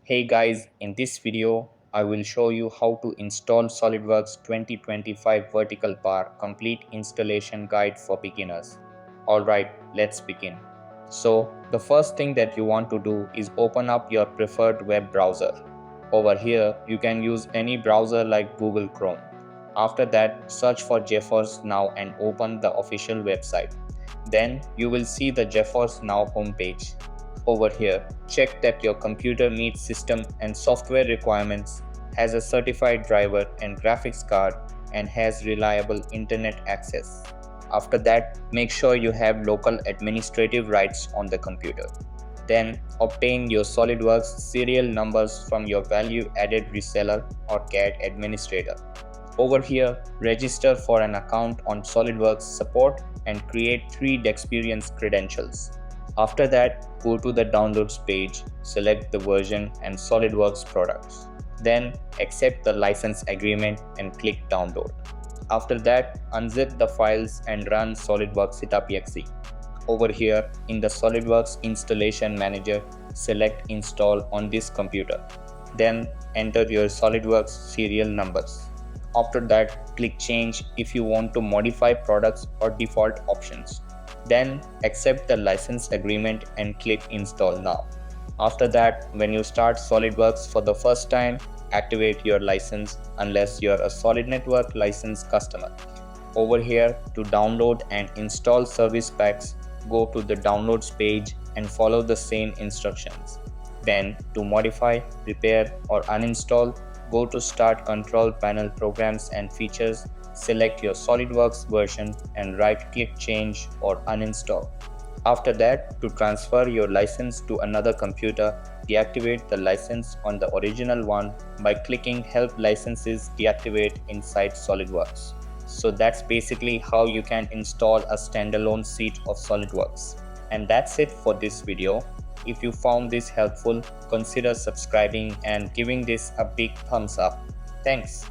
Hey guys, in this video, I will show you how to install SolidWorks 2025 Vertical Bar Complete Installation Guide for Beginners. Alright, let's begin. So, the first thing that you want to do is open up your preferred web browser. Over here, you can use any browser like Google Chrome. After that, search for GeForce Now and open the official website. Then, you will see the GeForce Now homepage. Over here, check that your computer meets system and software requirements, has a certified driver and graphics card, and has reliable internet access. After that, make sure you have local administrative rights on the computer. Then, obtain your SolidWorks serial numbers from your value added reseller or CAD administrator. Over here, register for an account on SolidWorks support and create 3D experience credentials. After that, go to the downloads page, select the version and SolidWorks products. Then accept the license agreement and click download. After that, unzip the files and run SolidWorks setup.exe. Over here in the SolidWorks installation manager, select install on this computer. Then enter your SolidWorks serial numbers. After that, click change if you want to modify products or default options. Then accept the license agreement and click install now. After that, when you start SolidWorks for the first time, activate your license unless you're a Solid Network licensed customer. Over here, to download and install service packs, go to the downloads page and follow the same instructions. Then, to modify, repair, or uninstall, go to Start Control Panel Programs and Features, select your SolidWorks version and right-click Change or Uninstall. After that, to transfer your license to another computer, deactivate the license on the original one by clicking Help Licenses Deactivate inside SolidWorks. So that's basically how you can install a standalone seat of SolidWorks. And that's it for this video. If you found this helpful, consider subscribing and giving this a big thumbs up. Thanks.